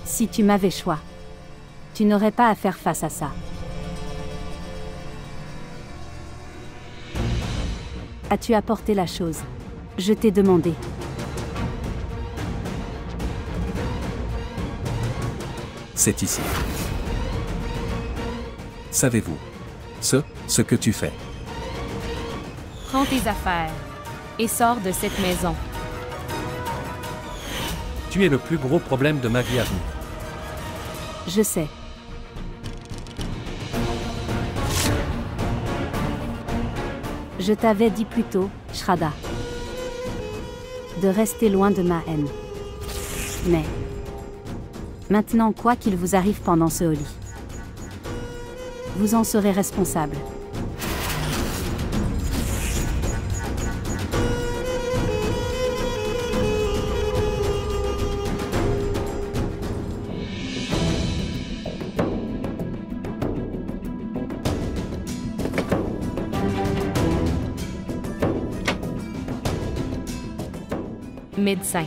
Si tu m'avais choisi, tu n'aurais pas à faire face à ça. As-tu apporté la chose? Je t'ai demandé. C'est ici. Savez-vous ce que tu fais? Prends tes affaires et sors de cette maison. Tu es le plus gros problème de ma vie à venir. Je sais. Je t'avais dit plus tôt, Shraddha, de rester loin de ma haine. Mais maintenant, quoi qu'il vous arrive pendant ce Holi, vous en serez responsable. Médecin.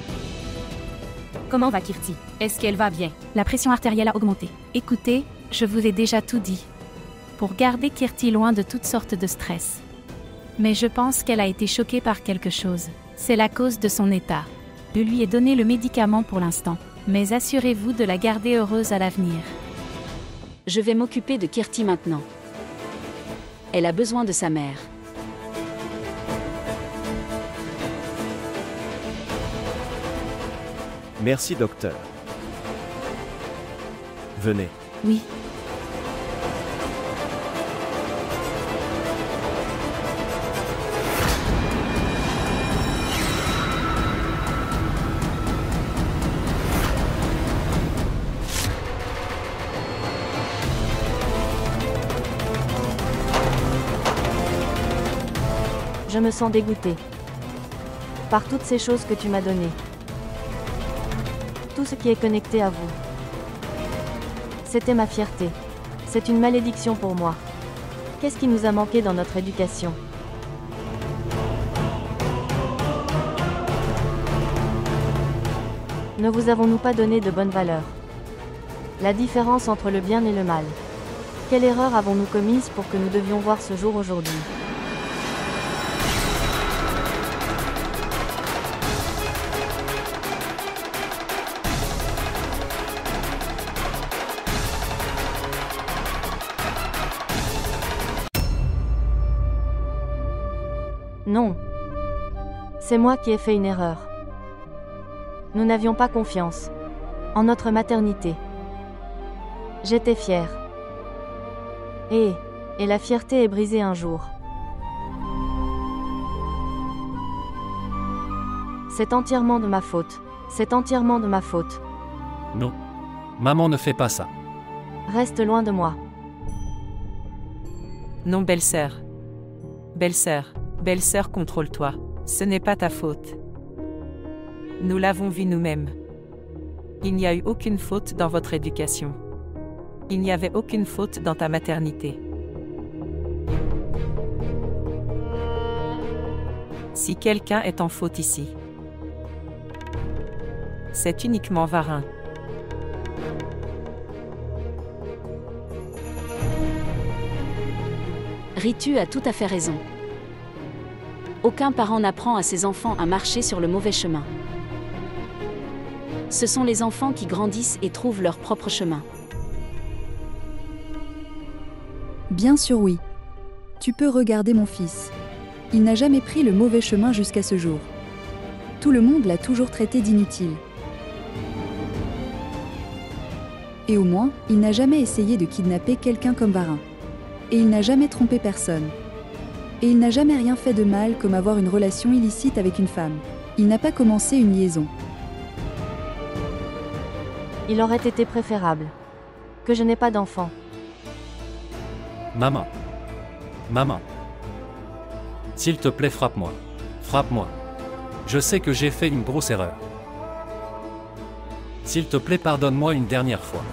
Comment va Kirti? Est-ce qu'elle va bien? La pression artérielle a augmenté. Écoutez, je vous ai déjà tout dit. Pour garder Kirti loin de toutes sortes de stress. Mais je pense qu'elle a été choquée par quelque chose. C'est la cause de son état. Je lui ai donné le médicament pour l'instant. Mais assurez-vous de la garder heureuse à l'avenir. Je vais m'occuper de Kirti maintenant. Elle a besoin de sa mère. Merci, docteur. Venez. Oui. Je me sens dégoûtée par toutes ces choses que tu m'as données. Tout ce qui est connecté à vous. C'était ma fierté. C'est une malédiction pour moi. Qu'est-ce qui nous a manqué dans notre éducation? Ne vous avons-nous pas donné de bonnes valeurs? La différence entre le bien et le mal. Quelle erreur avons-nous commise pour que nous devions voir ce jour aujourd'hui? Non. C'est moi qui ai fait une erreur. Nous n'avions pas confiance en notre maternité. J'étais fière. Et la fierté est brisée un jour. C'est entièrement de ma faute. C'est entièrement de ma faute. Non. Maman ne fait pas ça. Reste loin de moi. Non, belle-sœur. Belle-sœur. Belle-sœur, contrôle-toi. Ce n'est pas ta faute. Nous l'avons vu nous-mêmes. Il n'y a eu aucune faute dans votre éducation. Il n'y avait aucune faute dans ta maternité. Si quelqu'un est en faute ici, c'est uniquement Varin. Ritu a tout à fait raison. Aucun parent n'apprend à ses enfants à marcher sur le mauvais chemin. Ce sont les enfants qui grandissent et trouvent leur propre chemin. Bien sûr oui. Tu peux regarder mon fils. Il n'a jamais pris le mauvais chemin jusqu'à ce jour. Tout le monde l'a toujours traité d'inutile. Et au moins, il n'a jamais essayé de kidnapper quelqu'un comme Varin. Et il n'a jamais trompé personne. Et il n'a jamais rien fait de mal comme avoir une relation illicite avec une femme. Il n'a pas commencé une liaison. Il aurait été préférable que je n'ai pas d'enfant. Maman. Maman. S'il te plaît, frappe-moi. Frappe-moi. Je sais que j'ai fait une grosse erreur. S'il te plaît, pardonne-moi une dernière fois.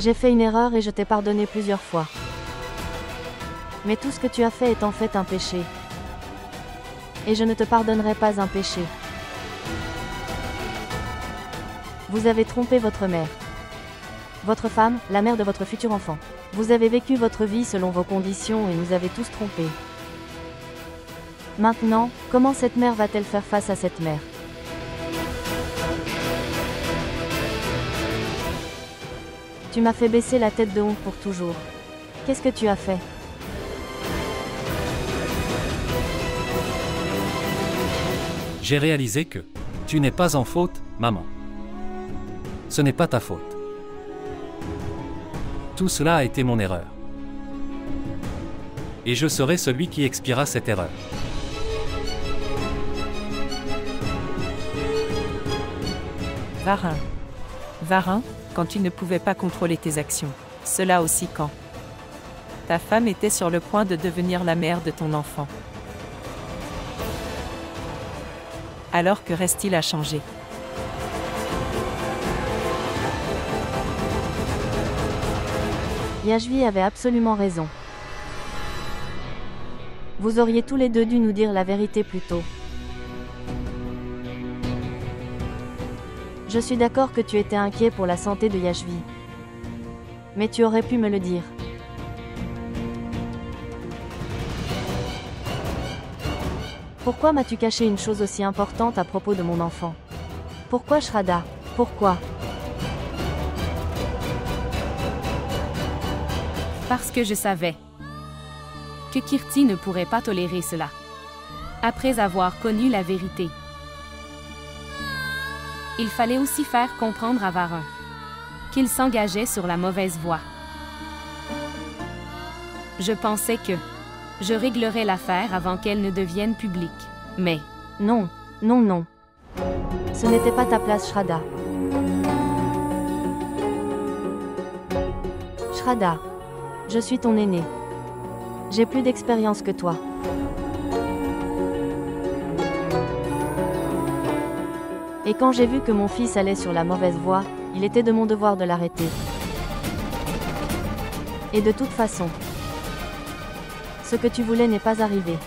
J'ai fait une erreur et je t'ai pardonné plusieurs fois. Mais tout ce que tu as fait est en fait un péché. Et je ne te pardonnerai pas un péché. Vous avez trompé votre mère. Votre femme, la mère de votre futur enfant. Vous avez vécu votre vie selon vos conditions et nous avez tous trompés. Maintenant, comment cette mère va-t-elle faire face à cette mère? Tu m'as fait baisser la tête de honte pour toujours. Qu'est-ce que tu as fait? J'ai réalisé que tu n'es pas en faute, maman. Ce n'est pas ta faute. Tout cela a été mon erreur. Et je serai celui qui expiera cette erreur. Varin. Varin, quand tu ne pouvais pas contrôler tes actions. Cela aussi quand ta femme était sur le point de devenir la mère de ton enfant. Alors que reste-t-il à changer? Yashvi avait absolument raison. Vous auriez tous les deux dû nous dire la vérité plus tôt. Je suis d'accord que tu étais inquiet pour la santé de Yashvi. Mais tu aurais pu me le dire. Pourquoi m'as-tu caché une chose aussi importante à propos de mon enfant? Pourquoi Shraddha? Pourquoi? Parce que je savais que Kirti ne pourrait pas tolérer cela. Après avoir connu la vérité, il fallait aussi faire comprendre à Varin qu'il s'engageait sur la mauvaise voie. Je pensais que je réglerais l'affaire avant qu'elle ne devienne publique. Mais non, non, non. Ce n'était pas ta place, Shraddha. Shraddha, je suis ton aîné. J'ai plus d'expérience que toi. Et quand j'ai vu que mon fils allait sur la mauvaise voie, il était de mon devoir de l'arrêter. Et de toute façon, ce que tu voulais n'est pas arrivé.